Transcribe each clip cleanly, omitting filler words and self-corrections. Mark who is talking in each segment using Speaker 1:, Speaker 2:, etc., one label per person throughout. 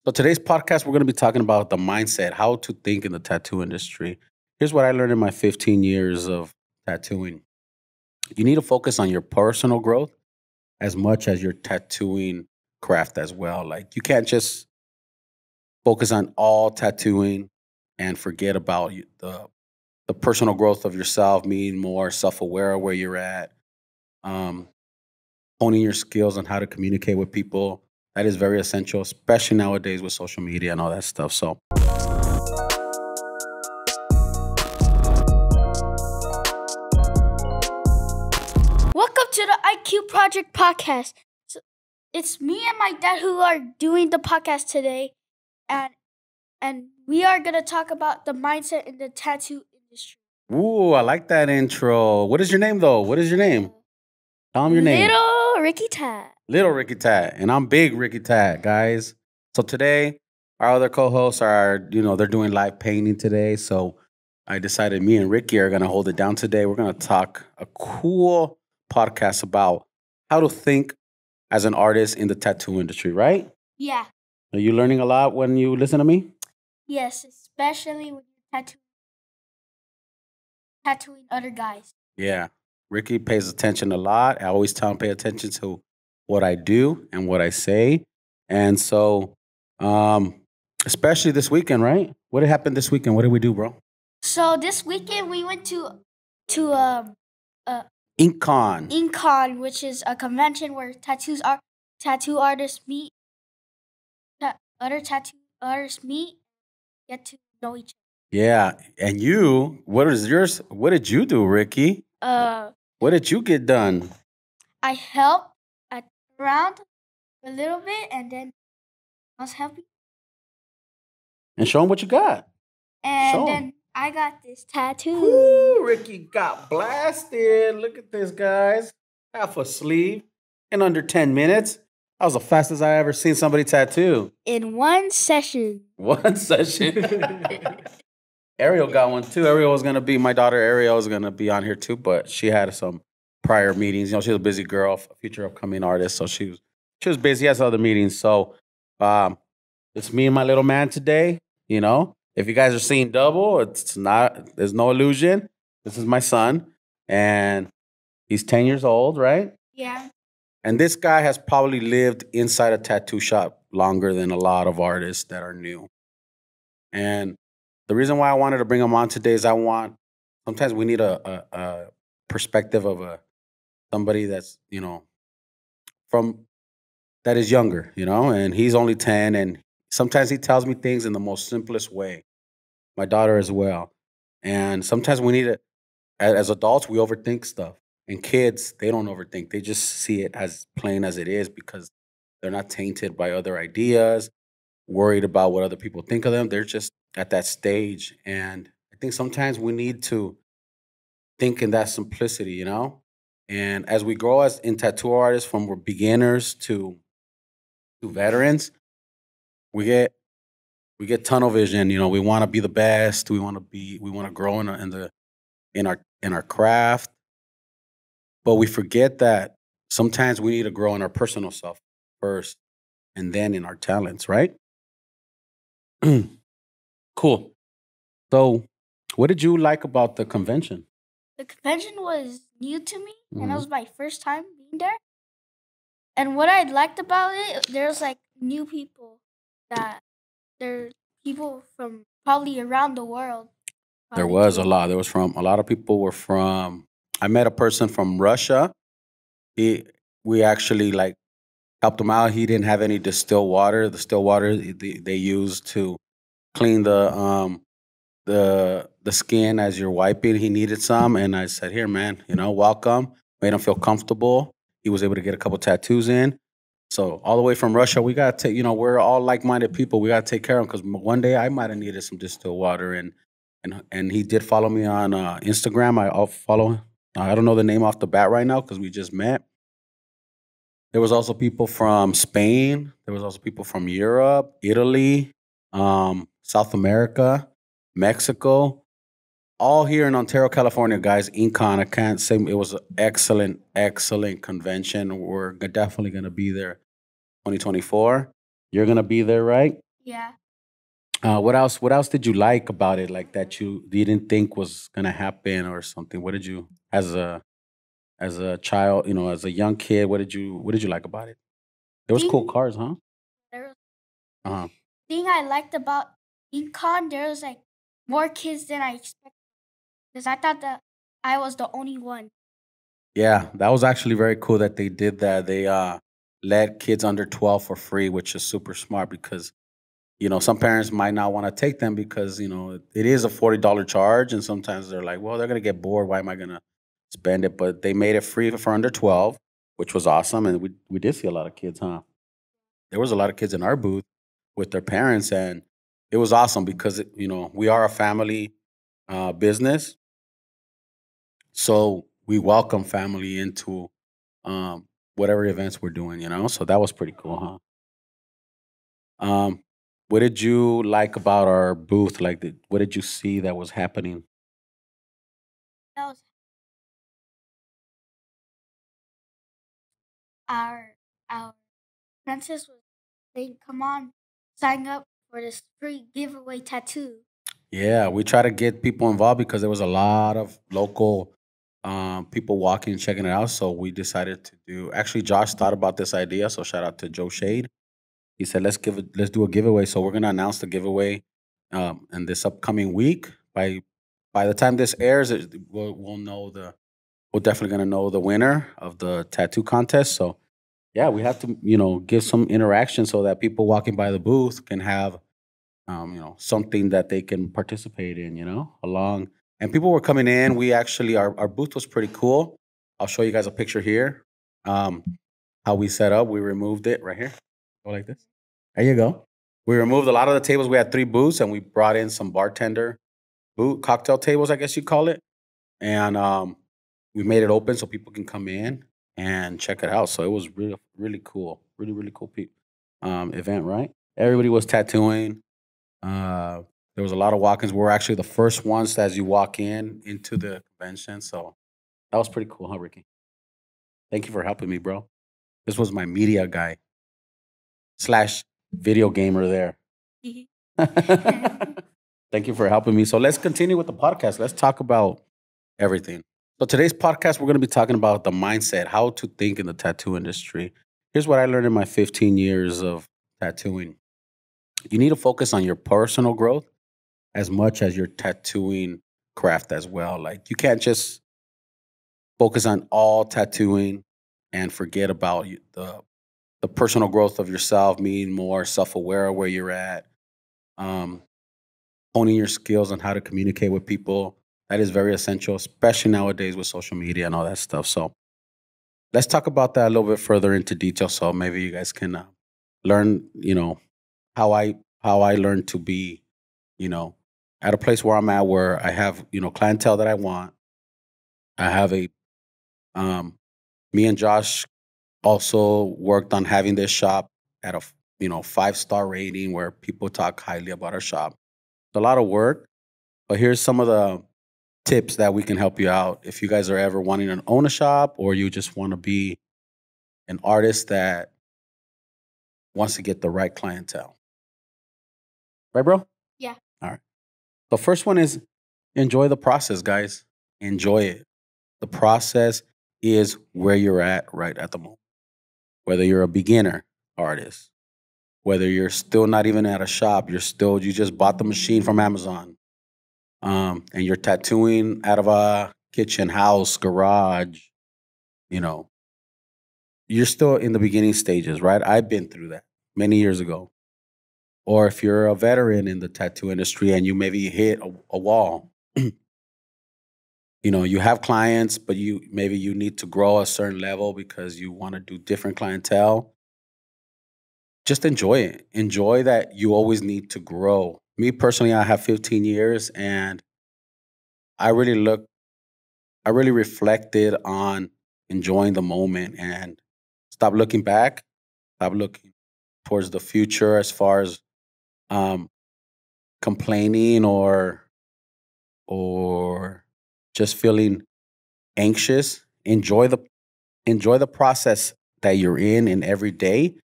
Speaker 1: So today's podcast, we're going to be talking about the mindset, how to think in the tattoo industry. Here's what I learned in my 15 years of tattooing. You need to focus on your personal growth as much as your tattooing craft as well. Like you can't just focus on all tattooing and forget about the personal growth of yourself, being more self-aware of where you're at, um, honing your skills on how to communicate with people. That is very essential, especially nowadays with social media and all that stuff. So
Speaker 2: Welcome to the IQ Project podcast. So it's me and my dad who are doing the podcast today, and we are gonna talk about the mindset in the tattoo industry.
Speaker 1: ooh, I like that intro. What is your name though? What is your name? Tell them your name.
Speaker 2: Little Ricky Tad.
Speaker 1: Little Ricky Tat. And I'm Big Ricky Tat, guys. So today, our other co-hosts are, they're doing live painting today. So I decided me and Ricky are gonna hold it down today. We're gonna talk a cool podcast about how to think as an artist in the tattoo industry, right?
Speaker 2: Yeah.
Speaker 1: Are you learning a lot when you listen to me?
Speaker 2: Yes, especially when you're tattooing other guys.
Speaker 1: Yeah. Ricky pays attention a lot. I always tell him pay attention to what I do and what I say. And so, especially this weekend, right? What happened this weekend? What did we do, bro?
Speaker 2: So this weekend we went to
Speaker 1: InkCon.
Speaker 2: InkCon, which is a convention where tattoo artists meet, other tattoo artists meet, get to know each
Speaker 1: Yeah. And you, what is yours? What did you do, Ricky?
Speaker 2: other.
Speaker 1: What did you get done?
Speaker 2: I helped around a little bit, and then I was helping,
Speaker 1: And show them what you got.
Speaker 2: and
Speaker 1: Show 'em.
Speaker 2: then I got this tattoo.
Speaker 1: Ooh, Ricky got blasted. Look at this, guys. Half a sleeve in under 10 minutes. That was the fastest I ever seen somebody tattoo.
Speaker 2: In one session.
Speaker 1: One session. Ariel got one too. My daughter Ariel was gonna be on here too, but she had some prior meetings. She's a busy girl, a future upcoming artist, so she was busy. She has other meetings. So it's me and my little man today. If you guys are seeing double, there's no illusion. This is my son, and he's 10 years old, right?
Speaker 2: Yeah.
Speaker 1: And this guy has probably lived inside a tattoo shop longer than a lot of artists that are new. And the reason why I wanted to bring him on today is sometimes we need a perspective of somebody that's, that is younger, and he's only 10. And sometimes he tells me things in the most simplest way. My daughter as well. And sometimes we need as adults, we overthink stuff. And kids, they don't overthink. They just see it as plain as it is because they're not tainted by other ideas, worried about what other people think of them. They're just at that stage. And I think sometimes we need to think in that simplicity, And as we grow as in tattoo artists, from we're beginners to veterans, we get tunnel vision. We want to be the best. We want to grow in our craft. But we forget that sometimes we need to grow in our personal self first and then in our talents, right? Cool. So, what did you like about the convention?
Speaker 2: The convention was new to me, and it
Speaker 1: Mhm.
Speaker 2: was my first time being there. And what I liked about it, there's like new people there's people from probably around the world.
Speaker 1: There
Speaker 2: probably
Speaker 1: was
Speaker 2: too.
Speaker 1: a lot. A lot of people were from. I met a person from Russia. We actually like helped him out. He didn't have any distilled water. The distilled water they used to clean the skin as you're wiping. He needed some, and I said, "Here, man, welcome." Made him feel comfortable. He was able to get a couple tattoos in. So all the way from Russia, we got to we're all like-minded people. We got to take care of him because one day I might have needed some distilled water, and he did follow me on Instagram. I'll follow. I don't know the name off the bat right now because we just met. There was also people from Spain. There was also people from Europe, Italy, South America, Mexico, all here in Ontario, California, guys. InkCon, I can't say it was an excellent, excellent convention. We're definitely going to be there 2024. You're going to be there, right?
Speaker 2: Yeah.
Speaker 1: What else? What else did you like about it? Like that you didn't think was gonna happen or something? What did you, as a child, as a young kid, what did you like about it? There was cool
Speaker 2: Thing
Speaker 1: cars, huh?
Speaker 2: there
Speaker 1: Uh huh.
Speaker 2: thing I liked about Incon, there was like more kids than I expected because I thought that I was the only one.
Speaker 1: Yeah, that was actually very cool that they did that. They let kids under 12 for free, which is super smart because some parents might not want to take them because it is a $40 charge, and sometimes they're like, well, they're gonna get bored. Why am I gonna spend it? But they made it free for under 12, which was awesome, and we did see a lot of kids, huh? There was a lot of kids in our booth with their parents, and it was awesome because we are a family business, so we welcome family into whatever events we're doing. So that was pretty cool, huh? Um, what did you like about our booth? Like, what did you see that was happening?
Speaker 2: That was our our princess was saying, "Come on, sign up for this free giveaway tattoo."
Speaker 1: Yeah, we try to get people involved because there was a lot of local people walking and checking it out. So we decided to do. Actually, Josh thought about this idea. So shout out to Joe Shade. He said, let's do a giveaway." So we're gonna announce the giveaway in this upcoming week. By the time this airs, we're definitely gonna know the winner of the tattoo contest. So yeah, we have to give some interaction so that people walking by the booth can have something that they can participate in. Along, and people were coming in. We actually our booth was pretty cool. I'll show you guys a picture here. Um, how we set up. We removed it right here. Go like this. There you go. We removed a lot of the tables. We had three booths, and we brought in some bartender booth cocktail tables, I guess you call it, and we made it open so people can come in and check it out. So it was really really cool, really cool event, right? Everybody was tattooing. Uh, there was a lot of walk-ins. We were actually the first ones as you walk in into the convention. So that was pretty cool, huh, Ricky? Thank you for helping me, bro. This was my media guy slash video gamer there. Thank you for helping me. So let's continue with the podcast. Let's talk about everything. So today's podcast, we're going to be talking about the mindset, how to think in the tattoo industry. Here's what I learned in my 15 years of tattooing. You need to focus on your personal growth as much as your tattooing craft as well. Like you can't just focus on all tattooing and forget about the personal growth of yourself, being more self-aware of where you're at, um, honing your skills on how to communicate with people. That is very essential, especially nowadays with social media and all that stuff. So let's talk about that a little bit further into detail. So maybe you guys can learn, how I learned to be, you know, at a place where I'm at, where I have, clientele that I want. I have um, me and Josh also worked on having this shop at a, 5-star rating where people talk highly about our shop. It's a lot of work, but here's some of the tips that we can help you out if you guys are ever wanting to own a shop or you just want to be an artist that wants to get the right clientele. Right, bro?
Speaker 2: Yeah.
Speaker 1: All right. The first one is enjoy the process, guys. Enjoy it. The process is where you're at right at the moment. Whether you're a beginner artist, whether you're still not even at a shop, you just bought the machine from Amazon, and you're tattooing out of a kitchen, house, garage, you know, you're still in the beginning stages, right? I've been through that many years ago. Or if you're a veteran in the tattoo industry and you maybe hit a wall, you have clients, but you need to grow a certain level because you want to do different clientele. Just enjoy it. Enjoy that you always need to grow. Me personally, I have 15 years and I really look I really reflected on enjoying the moment and stop looking back, stop looking towards the future as far as um, complaining or just feeling anxious. Enjoy the process that you're in every day.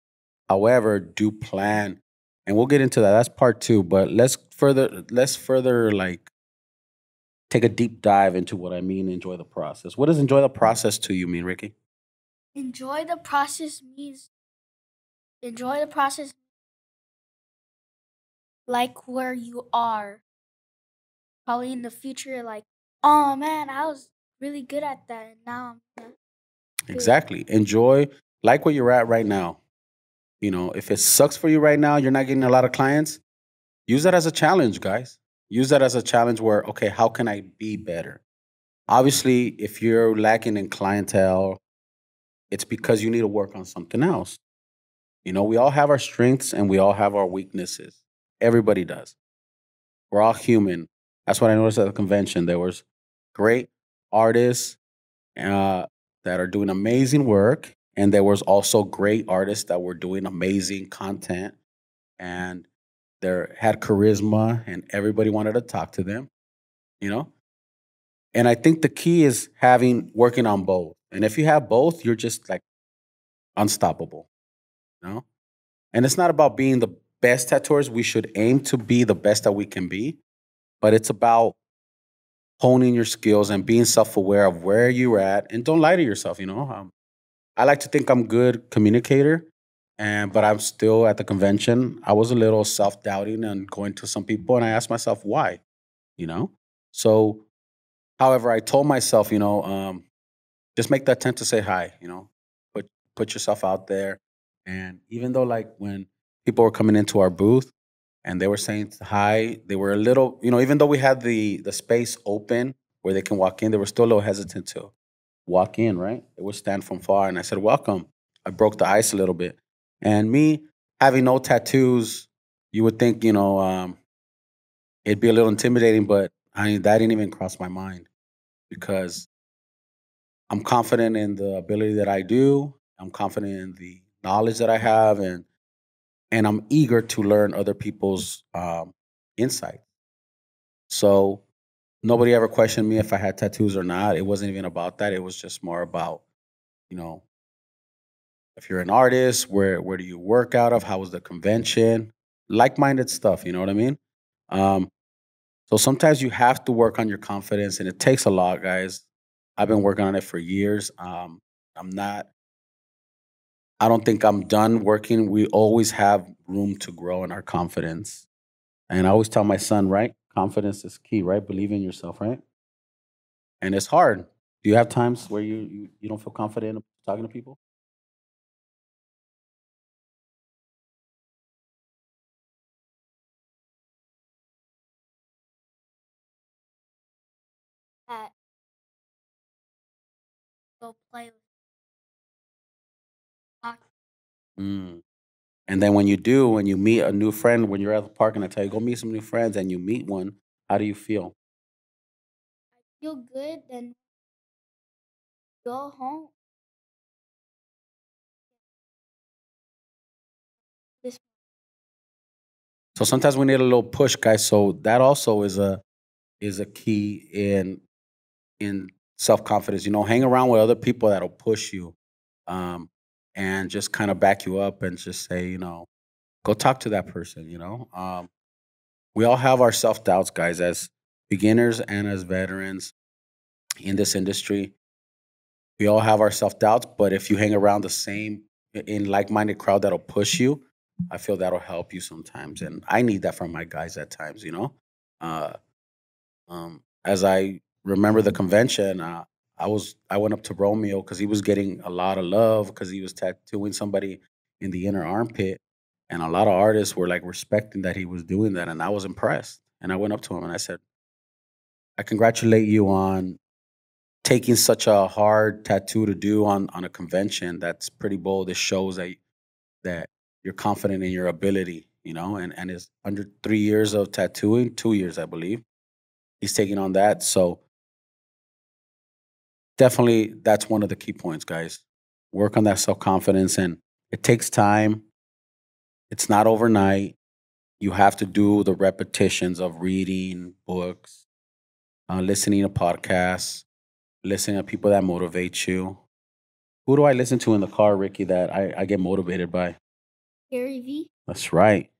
Speaker 1: However, do plan and we'll get into that. That's part two. But let's further like take a deep dive into what I mean. Enjoy the process. What does enjoy the process to you mean, Ricky?
Speaker 2: Enjoy the process means enjoy the process like where you are. Probably in the future, like, oh man, I was really good at that, and now I'm not good.
Speaker 1: Exactly. Enjoy like where you're at right now. You know, if it sucks for you right now, you're not getting a lot of clients. Use that as a challenge, guys. Use that as a challenge where, okay, how can I be better? Obviously, if you're lacking in clientele, it's because you need to work on something else. You know, we all have our strengths and we all have our weaknesses. Everybody does. We're all human. That's what I noticed at the convention. There was great artists uh, that are doing amazing work, and there was also great artists that were doing amazing content, and they had charisma, and everybody wanted to talk to them. You know, and I think the key is having working on both. And if you have both, you're just like unstoppable. You know, and it's not about being the best tattooers. We should aim to be the best that we can be, but it's about honing your skills and being self-aware of where you're at, and don't lie to yourself. I like to think I'm good communicator, and but I'm still at the convention. I was a little self-doubting and going to some people, and I asked myself why. You know, so however, I told myself, just make the attempt to say hi. Put yourself out there, and even though like when people were coming into our booth and they were saying hi, they were a little, even though we had the space open where they can walk in, they were still a little hesitant to walk in, right? They would stand from far, and I said, "Welcome." I broke the ice a little bit, and me having no tattoos, you would think, it'd be a little intimidating, but that didn't even cross my mind because I'm confident in the ability that I do. I'm confident in the knowledge that I have, and I'm eager to learn other people's insight. So nobody ever questioned me if I had tattoos or not. It wasn't even about that. It was just more about, you know, if you're an artist, where do you work out of? How was the convention? Like-minded stuff. You know what I mean? Um, so sometimes you have to work on your confidence, and it takes a lot, guys. I've been working on it for years. I'm not. I don't think I'm done working. We always have room to grow in our confidence. And I always tell my son, right? Confidence is key, right? Believe in yourself, right? And it's hard. Do you have times where you don't feel confident talking to people?
Speaker 2: At go play with hockey.
Speaker 1: Mm. And then when you meet a new friend, when you're at the park and I tell you, go meet some new friends and you meet one, how do you feel?
Speaker 2: Feel good, then go home. This
Speaker 1: So sometimes we need a little push, guys. So that also is a key in self confidence. Hang around with other people that'll push you, um, and just kind of back you up and just say, go talk to that person. We all have our self doubts, guys, as beginners and as veterans in this industry. We all have our self doubts, but if you hang around the same in like minded crowd that'll push you, I feel that'll help you sometimes, and I need that from my guys at times. Uh, as I remember the convention, I went up to Romeo because he was getting a lot of love because he was tattooing somebody in the inner armpit, and a lot of artists were like respecting that he was doing that, and I was impressed. And I went up to him and I said, "I congratulate you on taking such a hard tattoo to do on a convention. That's pretty bold. It shows that you're confident in your ability, and it's under 3 years of tattooing, 2 years, I believe. He's taking on that. So definitely that's one of the key points, guys. Work on that self confidence, and it takes time. It's not overnight. You have to do the repetitions of reading books, listening to podcasts, listening to people that motivate you. Who do I listen to in the car, Ricky, that I get motivated by?
Speaker 2: Gary V.
Speaker 1: That's right.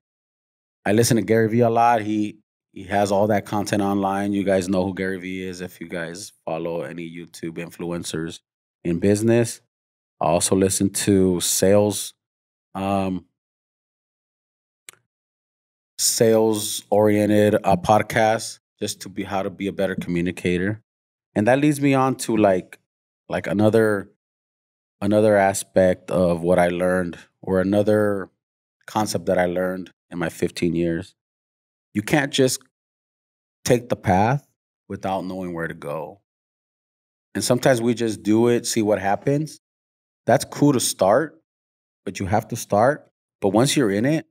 Speaker 1: I listen to Gary Vee a lot. He has all that content online. You guys know who Gary Vee is if you guys follow any YouTube influencers in business. I also listen to um, sales oriented podcasts just to be how to be a better communicator. And that leads me on to like another aspect of what I learned, or another concept that I learned in my 15 years. You can't just take the path without knowing where to go. And sometimes we just do it, see what happens. That's cool to start, but you have to start. But once you're in it,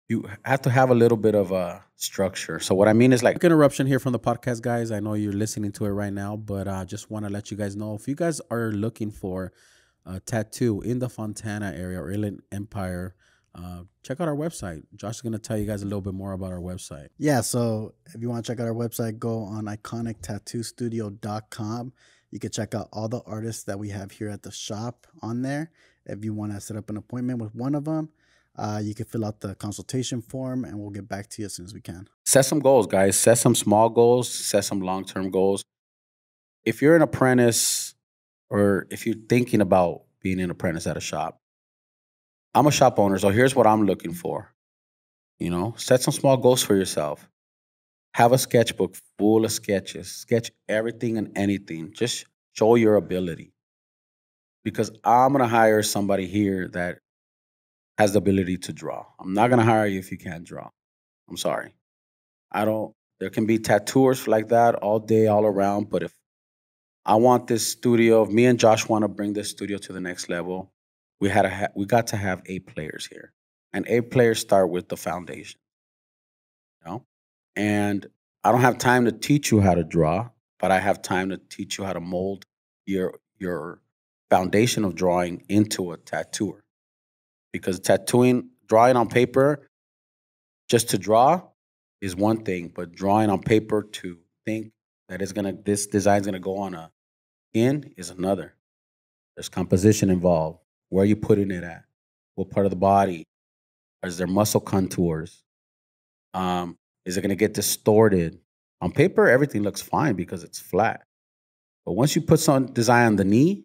Speaker 1: you have to have a little bit of a structure. So what I mean is, like, quick interruption here from the podcast, guys. I know you're listening to it right now, but I just want to let you guys know, if you guys are looking for a tattoo in the Fontana area or Inland Empire, check out our website. Josh is going to tell you guys a little bit more about our website.
Speaker 3: Yeah, so if you want to check out our website, go on iconictattoostudio.com. You can check out all the artists that we have here at the shop on there. If you want to set up an appointment with one of them, you can fill out the consultation form and we'll get back to you as soon as we can.
Speaker 1: Set some goals, guys. Set some small goals, set some long-term goals. If you're an apprentice, or if you're thinking about being an apprentice at a shop, I'm a shop owner, so here's what I'm looking for. Set some small goals for yourself. Have a sketchbook full of sketches. Sketch everything and anything. Just show your ability. Because I'm going to hire somebody here that has the ability to draw. I'm not going to hire you if you can't draw. I'm sorry. There can be tattooers like that all day, all around. But if I want this studio, if me and Josh want to bring this studio to the next level, we got to have A players here. And A players start with the foundation. And I don't have time to teach you how to draw, but I have time to teach you how to mold your foundation of drawing into a tattooer. Because drawing on paper just to draw is one thing, but drawing on paper to think that this design's gonna go on a skin is another. There's composition involved. Where are you putting it at? What part of the body? Is there muscle contours? Is it going to get distorted? On paper, everything looks fine because it's flat. But once you put some design on the knee,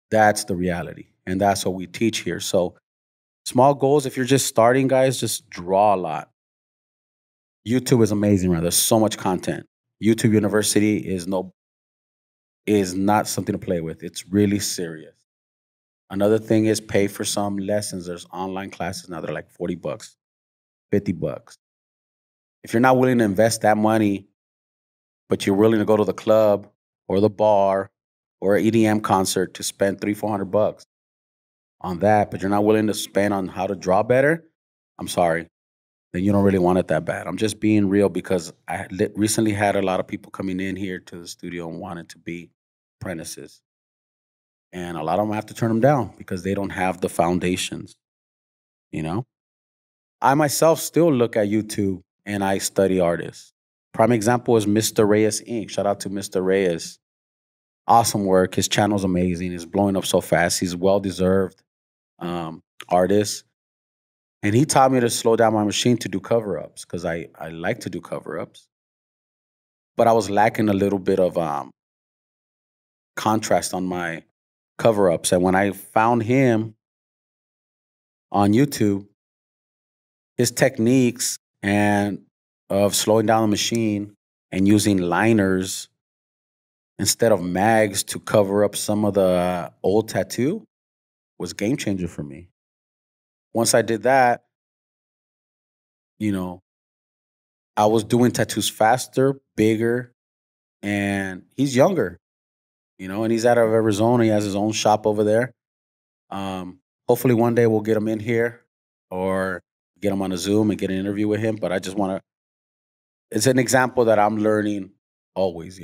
Speaker 1: that's the reality. And that's what we teach here. So small goals, if you're just starting, guys, just draw a lot. YouTube is amazing, right? There's so much content. YouTube University is not something to play with. It's really serious. Another thing is pay for some lessons. There's online classes now. They're like $40, $50. If you're not willing to invest that money, but you're willing to go to the club or the bar or an EDM concert to spend $300-$400 on that, but you're not willing to spend on how to draw better, I'm sorry, then you don't really want it that bad. I'm just being real, because I recently had a lot of people coming in here to the studio and wanted to be apprentices. And a lot of them have to turn them down because they don't have the foundations. I myself still look at YouTube and I study artists. Prime example is Mr. Reyes Inc. Shout out to Mr. Reyes. Awesome work. His channel's amazing. He's blowing up so fast. He's well-deserved artist. And he taught me to slow down my machine to do cover-ups, because I like to do cover-ups. But I was lacking a little bit of contrast on my cover-ups. And when I found him on YouTube, his techniques and of slowing down the machine and using liners instead of mags to cover up some of the old tattoo was game changer for me. Once I did that, I was doing tattoos faster, bigger, and he's younger, and he's out of Arizona. He has his own shop over there. Hopefully one day we'll get him in here or get him on a Zoom and get an interview with him. But I just want to, it's an example that I'm learning always,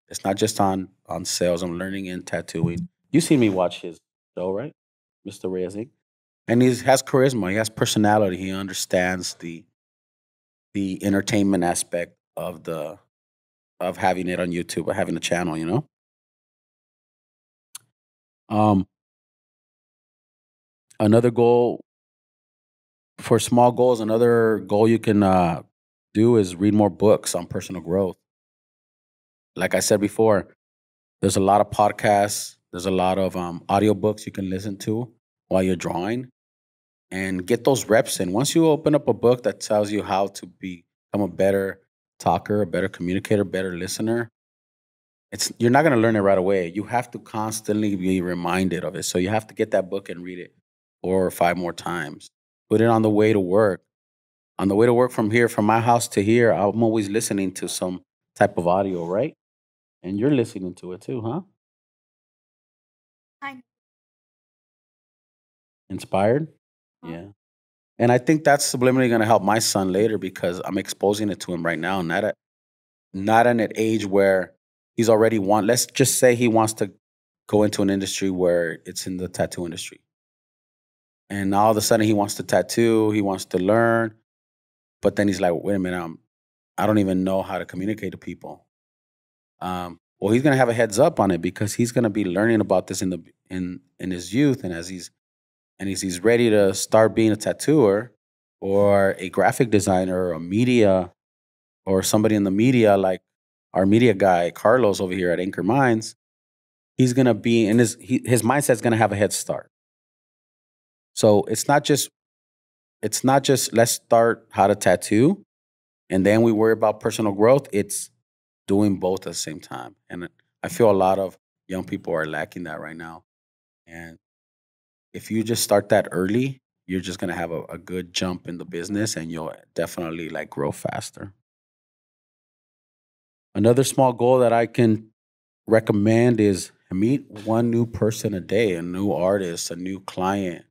Speaker 1: It's not just on sales. I'm learning in tattooing. You see me watch his show, right? Mr. Reyes Inc. And he has charisma. He has personality. He understands the entertainment aspect of having it on YouTube or having a channel, Another goal For small goals, another goal you can do is read more books on personal growth. Like I said before, there's a lot of podcasts, there's a lot of audiobooks you can listen to while you're drawing and get those reps in. Once you open up a book that tells you how to become a better talker, a better communicator, better listener, it's you're not going to learn it right away. You have to constantly be reminded of it. So you have to get that book and read it 4 or 5 more times. Put it on the way to work. On the way to work from here, from my house to here, I'm always listening to some type of audio, right? And you're listening to it too, huh?
Speaker 2: I
Speaker 1: Inspired?
Speaker 2: know.
Speaker 1: Yeah. And I think that's subliminally going to help my son later because I'm exposing it to him right now. Not at an age where he's already want. Let's just say he wants to go into an industry where it's in the tattoo industry, and all of a sudden he wants to tattoo. He wants to learn, but then he's like, "Wait a minute, I don't even know how to communicate to people." Well, he's gonna have a heads up on it because he's gonna be learning about this in his youth, and as he's ready to start being a tattooer or a graphic designer or a media or somebody in the media like our media guy Carlos over here at Anchor Minds, he's gonna be in his mindset's gonna have a head start. So it's not just let's start how to tattoo and then we worry about personal growth. It's doing both at the same time. And I feel a lot of young people are lacking that right now. And if you just start that early, you're just gonna have a good jump in the business and you'll definitely like grow faster. Another small goal that I can recommend is meet one new person a day, a new artist, a new client.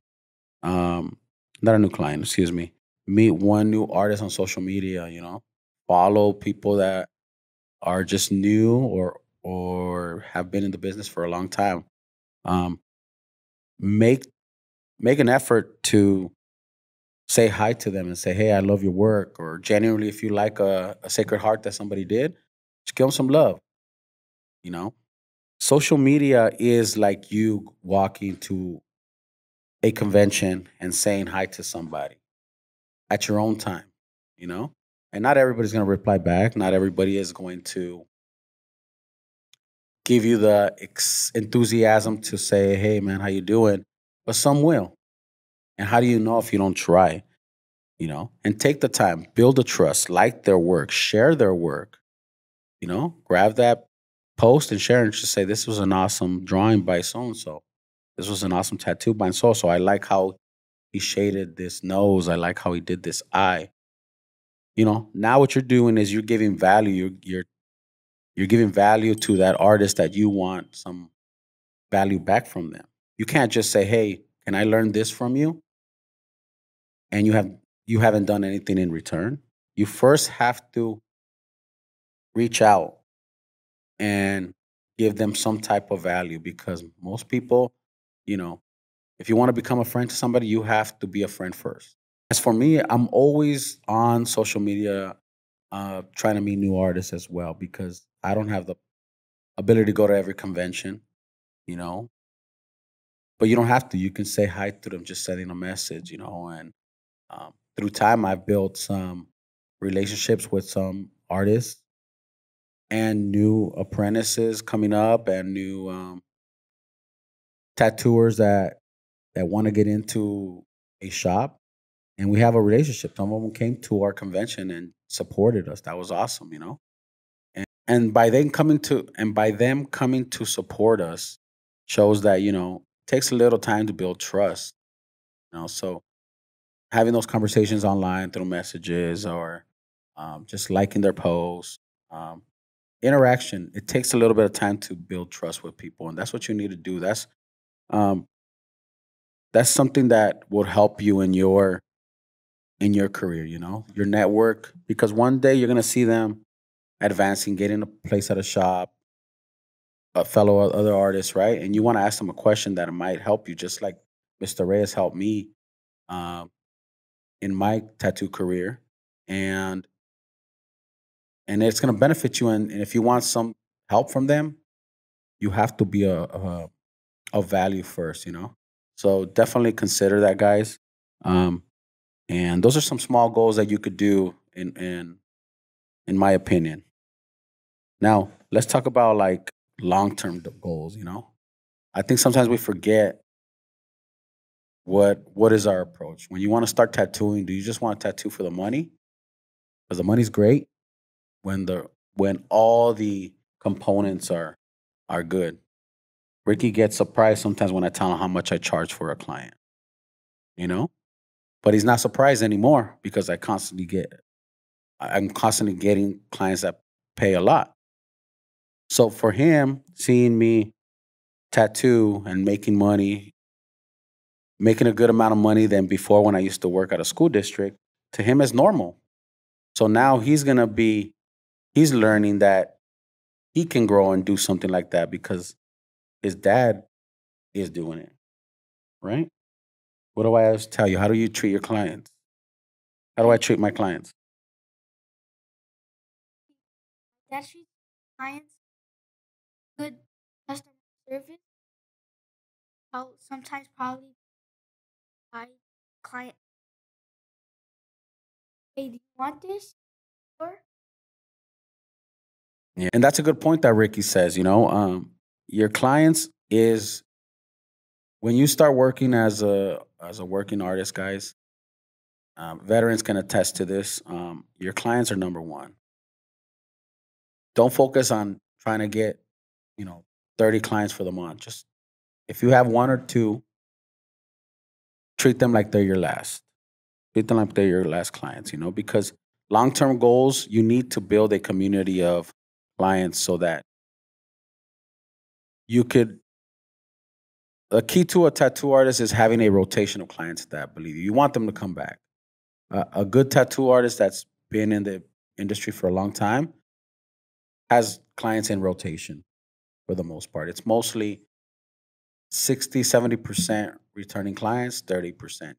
Speaker 1: Um, Not a new client, excuse me. Meet one new artist on social media, follow people that are just new or have been in the business for a long time. Um, make make an effort to say hi to them and say, "Hey, I love your work," or genuinely, if you like a Sacred Heart that somebody did, just give them some love. You know, social media is like you walking to a convention and saying hi to somebody at your own time. You know, and not everybody's going to reply back. Not everybody is going to give you the enthusiasm to say, "Hey, man, how you doing?" But some will. And how do you know if you don't try? And take the time, build a trust, like their work, share their work. Grab that post and share and just say, "This was an awesome drawing by so and so. This was an awesome tattoo by so and so. I like how he shaded this nose. I like how he did this eye." Now what you're doing is you're giving value. You're giving value to that artist that you want some value back from them. You can't just say, "Hey, can I learn this from you?" And you haven't done anything in return. You first have to reach out and give them some type of value because most people, you know, if you want to become a friend to somebody, you have to be a friend first. As for me, I'm always on social media trying to meet new artists as well because I don't have the ability to go to every convention, you know, but you don't have to. You can say hi to them just sending a message, and through time, I've built some relationships with some artists and new apprentices coming up and new tattooers that want to get into a shop. And we have a relationship. Some of them came to our convention and supported us. That was awesome. And by them coming to support us shows that takes a little time to build trust. So having those conversations online through messages or just liking their posts, um, interaction. It takes a little bit of time to build trust with people, and that's what you need to do. Um, that's something that will help you in your career. Your network, because one day you're gonna see them advancing, getting a place at a shop, a fellow other artists, right? And you want to ask them a question that might help you, just like Mr. Reyes helped me um, in my tattoo career, and and it's going to benefit you. And if you want some help from them, you have to be a value first. So definitely consider that, guys. Um, And those are some small goals that you could do in my opinion. Now, let's talk about like long-term goals, you know? I think sometimes we forget what is our approach. When you want to start tattooing, do you just want to tattoo for the money? Because the money's great when all the components are good. Ricky gets surprised sometimes when I tell him how much I charge for a client, you know? But he's not surprised anymore because I'm constantly getting clients that pay a lot. So for him, seeing me tattoo and making a good amount of money than before when I used to work at a school district, to him is normal. So now he's learning that he can grow and do something like that because his dad is doing it, right? What do I always tell you? How do you treat your clients? How do I treat my clients?
Speaker 2: That treats clients good customer service. How sometimes probably I client, hey, do you want this? Or
Speaker 1: Yeah. And that's a good point that Ricky says, you know, your clients is when you start working as a working artist, guys, veterans can attest to this. Your clients are number one. Don't focus on trying to get, you know, 30 clients for the month. Just if you have one or two, treat them like they're your last. Treat them like they're your last clients, you know, because long term goals, you need to build a community of clients so that you could. The key to a tattoo artist is having a rotation of clients that believe you. You want them to come back. A good tattoo artist that's been in the industry for a long time has clients in rotation for the most part. It's mostly 60, 70% returning clients, 30%.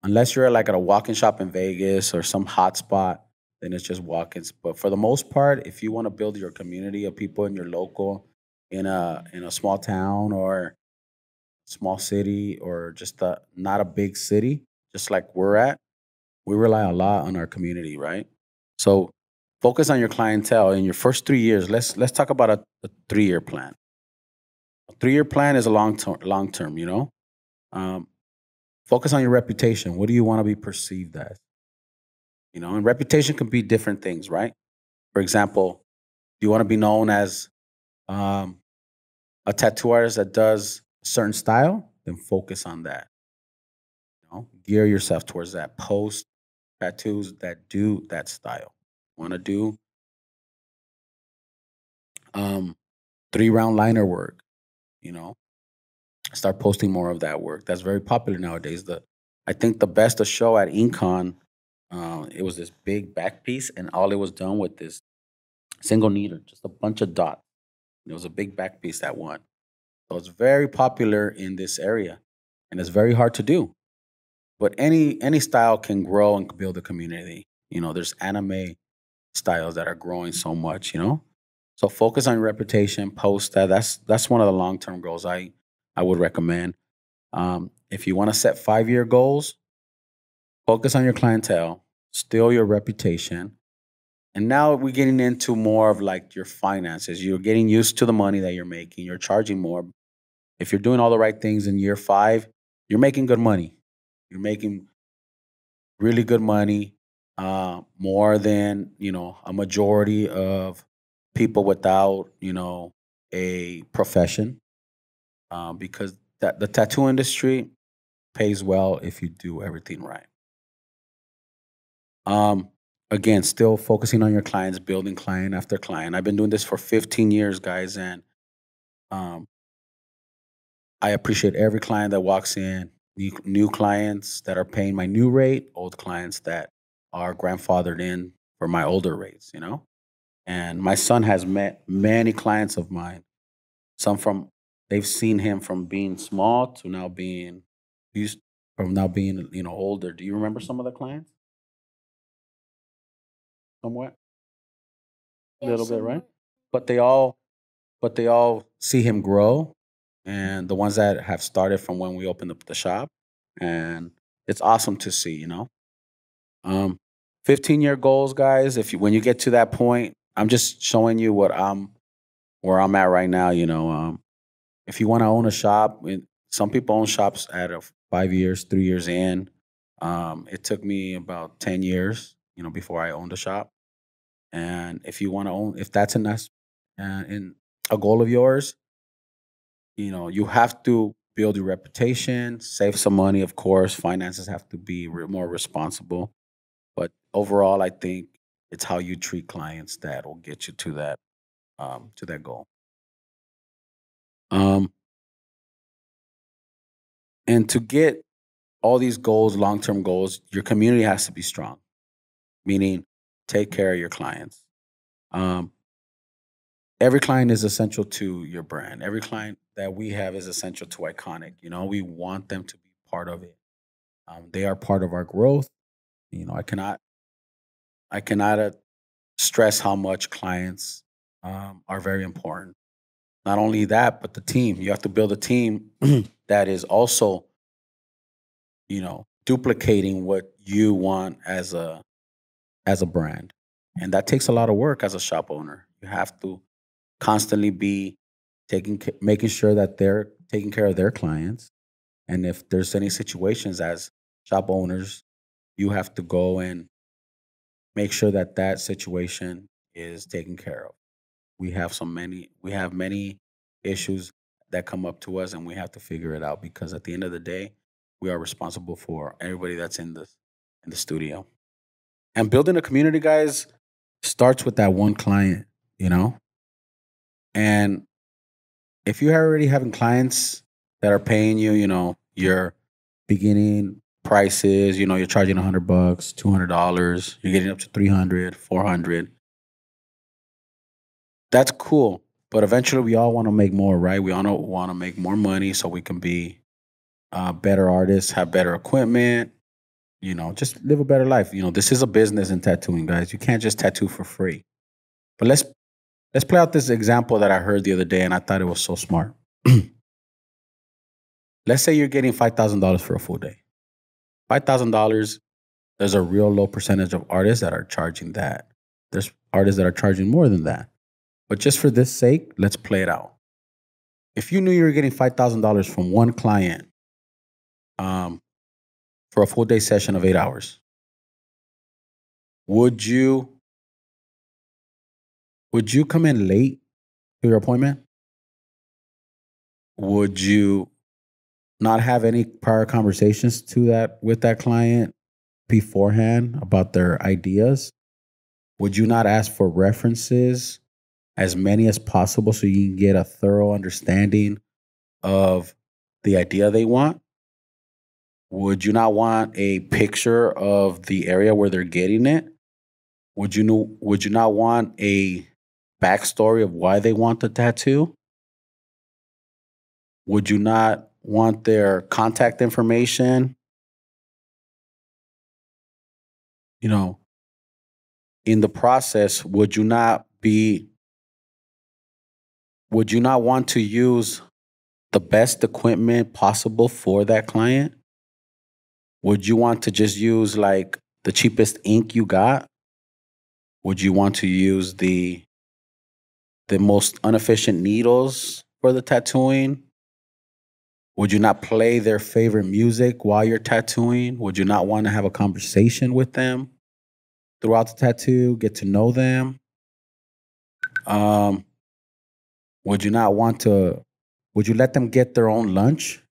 Speaker 1: Unless you're like at a walk-in shop in Vegas or some hot spot, then it's just walk-ins. But for the most part, if you want to build your community of people in your local, in a small town or small city or just not a big city, just like we're at, we rely a lot on our community, right? So focus on your clientele in your first 3 years. Let's talk about a 3 year plan. A 3 year plan is a long term, you know. Um, Focus on your reputation. What do you want to be perceived as? You know, and reputation can be different things, right? For example, do you want to be known as um, a tattoo artist that does a certain style? Then focus on that. You know, gear yourself towards that. Post tattoos that do that style. Want to do um, 3 round liner work? You know, start posting more of that work. That's very popular nowadays. The I think the best to show at Incon, it was this big back piece, and all it was done with this single needle, just a bunch of dots. And it was a big back piece that won. So it's very popular in this area, and it's very hard to do. But any style can grow and build a community. You know, there's anime styles that are growing so much. You know, so focus on your reputation. Post that. That's one of the long term goals I would recommend. If you want to set 5 year goals, focus on your clientele, still your reputation, and now we're getting into more of like your finances. You're getting used to the money that you're making. You're charging more. If you're doing all the right things in year 5, you're making good money. You're making really good money, more than a majority of people without a profession, because that the tattoo industry pays well if you do everything right. Um, Again, still focusing on your clients, building client after client. I've been doing this for 15 years, guys, and um, I appreciate every client that walks in, new clients that are paying my new rate, old clients that are grandfathered in for my older rates, you know? And my son has met many clients of mine. Some from they've seen him from being small to now being used from now being, older. Do you remember some of the clients? Somewhat? A
Speaker 2: yeah,
Speaker 1: little bit, right?
Speaker 2: somewhat.
Speaker 1: But they all see him grow, and the ones that have started from when we opened up the shop, and it's awesome to see, Um, 15-year goals, guys. If you when you get to that point, I'm just showing you where I'm at right now. If you want to own a shop, some people own shops at 5 years, 3 years in. It took me about 10 years, before I owned a shop. And if you want to own, if that's in a goal of yours, you have to build your reputation, save some money, of course. Finances have to be more responsible. But overall, I think it's how you treat clients that will get you to that goal. Um, and to get all these goals, long term goals, your community has to be strong. Meaning, take care of your clients. Um, every client is essential to your brand. Every client that we have is essential to Iconic. We want them to be part of it. They are part of our growth. I cannot stress how much clients are very important. Not only that, but the team. You have to build a team that is also, duplicating what you want as a brand. And that takes a lot of work as a shop owner. You have to constantly be making sure that they're taking care of their clients. And if there's any situations as shop owners, you have to go and make sure that that situation is taken care of. We have many issues that come up to us, and we have to figure it out because at the end of the day, we are responsible for everybody that's in the studio. And building a community, guys, starts with that one client, you know? And if you're already having clients that are paying you, your beginning prices, you're charging $100, $200, you're getting up to 300, 400. That's cool. But eventually we all want to make more, right? We all want to make more money so we can be better artists, have better equipment, just live a better life. This is a business in tattooing, guys. You can't just tattoo for free. But let's play out this example that I heard the other day, and I thought it was so smart. Let's say you're getting $5,000 for a full day. $5,000. There's a real low percentage of artists that are charging that. There's artists that are charging more than that. But just for this sake, let's play it out. If you knew you were getting $5,000 from one client for a full day session of 8 hours, would you come in late to your appointment? Would you not have any prior conversations with that client beforehand about their ideas? Would you not ask for references, as many as possible, so you can get a thorough understanding of the idea they want? Would you not want a picture of the area where they're getting it? Would you not want a backstory of why they want the tattoo? Would you not want their contact information? In the process, would you not want to use the best equipment possible for that client? Would you want to just use like the cheapest ink you got? Would you want to use the most inefficient needles for the tattooing? Would you not play their favorite music while you're tattooing? Would you not want to have a conversation with them throughout the tattoo, get to know them? Would you not want to, would you let them get their own lunch?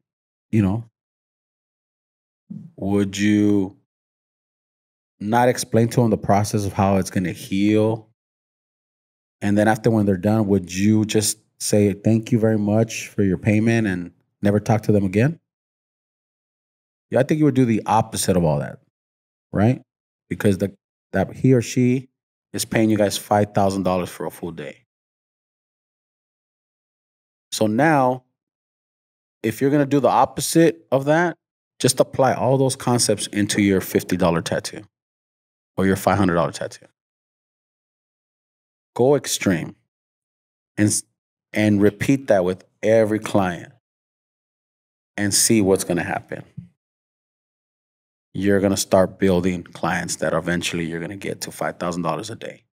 Speaker 1: Would you not explain to them the process of how it's going to heal? And then after, when they're done, would you just say, thank you very much for your payment and never talk to them again? Yeah, I think you would do the opposite of all that, right? Because that he or she is paying you guys $5,000 for a full day. So now, if you're going to do the opposite of that, just apply all those concepts into your $50 tattoo or your $500 tattoo. Go extreme and repeat that with every client and see what's going to happen. you're going to start building clients that eventually you're going to get to $5,000 a day.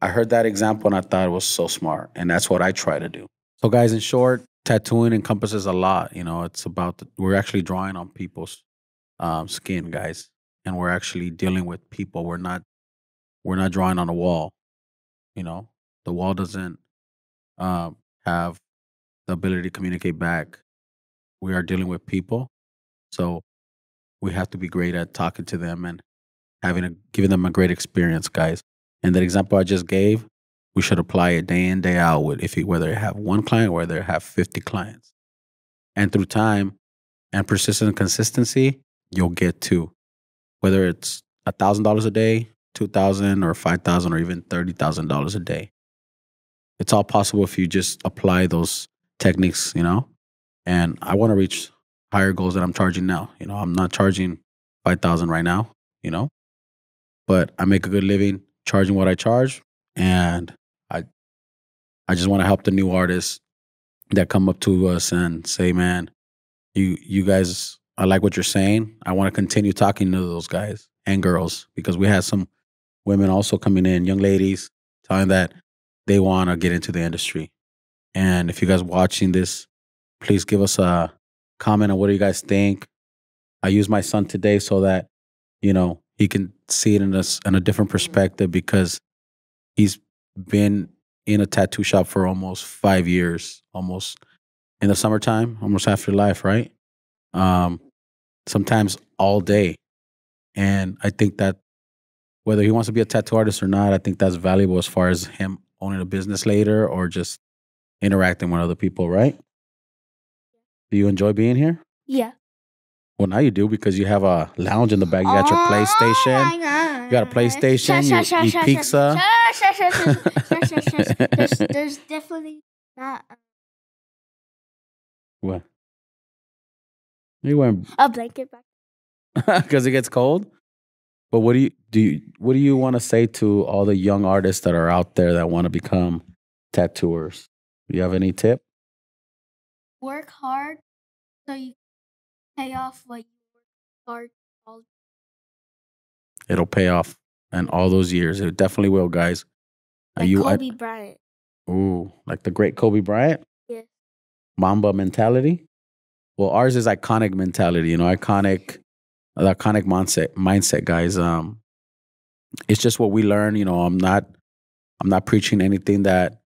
Speaker 1: I heard that example and I thought it was so smart. And that's what I try to do. So, guys, in short, tattooing encompasses a lot. You know, it's about, we're actually drawing on people's skin, guys. And we're actually dealing with people. We're not drawing on a wall. You know, the wall doesn't have the ability to communicate back. We are dealing with people. So we have to be great at talking to them and giving them a great experience, guys. And that example I just gave, we should apply it day in, day out with whether you have one client or whether you have 50 clients. And through time and persistent and consistency, you'll get to whether it's $1,000 a day, $2,000 or $5,000 or even $30,000 a day. It's all possible if you just apply those techniques, you know. And I want to reach higher goals that I'm charging now. You know, I'm not charging $5,000 right now, you know, but I make a good living charging what I charge. And I just want to help the new artists that come up to us and say, man, you guys, I like what you're saying. I want to continue talking to those guys and girls, because we had some women also coming in, young ladies, telling that they want to get into the industry. And if you guys watching this, please give us a comment on what do you guys think. I use my son today so that, you know, he can see it in a different perspective, because he's been in a tattoo shop for almost 5 years, almost in the summertime, almost half your life, right? Sometimes all day. And I think that whether he wants to be a tattoo artist or not, I think that's valuable as far as him owning a business later or just interacting with other people, right? Do you enjoy being here?
Speaker 2: Yeah.
Speaker 1: Well, now you do, because you have a lounge in the back. You got your PlayStation.
Speaker 2: My God.
Speaker 1: You got a PlayStation. You eat pizza.
Speaker 2: There's definitely not
Speaker 1: What? You went
Speaker 2: a blanket back.
Speaker 1: because it gets cold. But what do you want to say to all the young artists that are out there that want to become tattooers? Do you have any tip?
Speaker 2: Work hard so you pay off what you work hard all.
Speaker 1: It'll pay off, and all those years, it definitely will, guys.
Speaker 2: Like Kobe Bryant.
Speaker 1: Ooh, like the great Kobe Bryant.
Speaker 2: Yeah.
Speaker 1: Mamba mentality. Well, ours is iconic mentality. You know, the iconic mindset, guys. It's just what we learn. You know, I'm not preaching anything that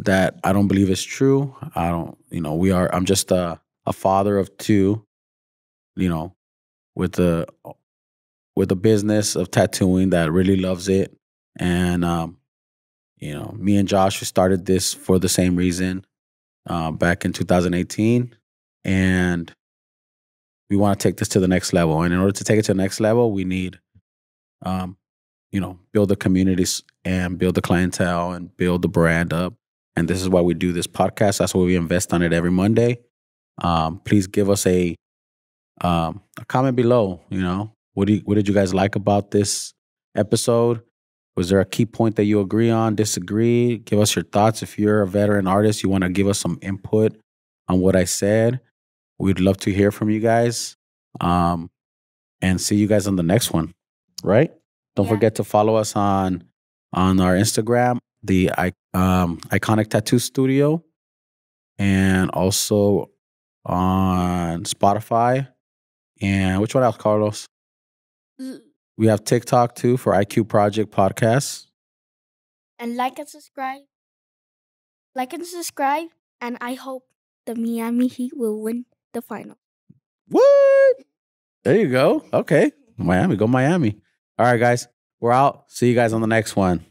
Speaker 1: I don't believe is true. I don't. You know, I'm just a father of two. You know, with a business of tattooing that really loves it, and you know, me and Josh, we started this for the same reason back in 2018, and we want to take this to the next level. And in order to take it to the next level, we need, you know, build the communities and build the clientele and build the brand up. And this is why we do this podcast. That's why we invest on it every Monday. Please give us a comment below. You know, what did you guys like about this episode? Was there a key point that you agree on, disagree? Give us your thoughts. If you're a veteran artist, you want to give us some input on what I said, we'd love to hear from you guys. And see you guys on the next one, right? Don't forget to follow us on our Instagram, the Iconic Tattoo Studio, and also on Spotify. And which one else, Carlos? We have TikTok too for IQ Project Podcast.
Speaker 2: And like and subscribe. And I hope the Miami Heat will win the final.
Speaker 1: What? There you go. Okay. Miami. Go Miami. All right, guys. We're out. See you guys on the next one.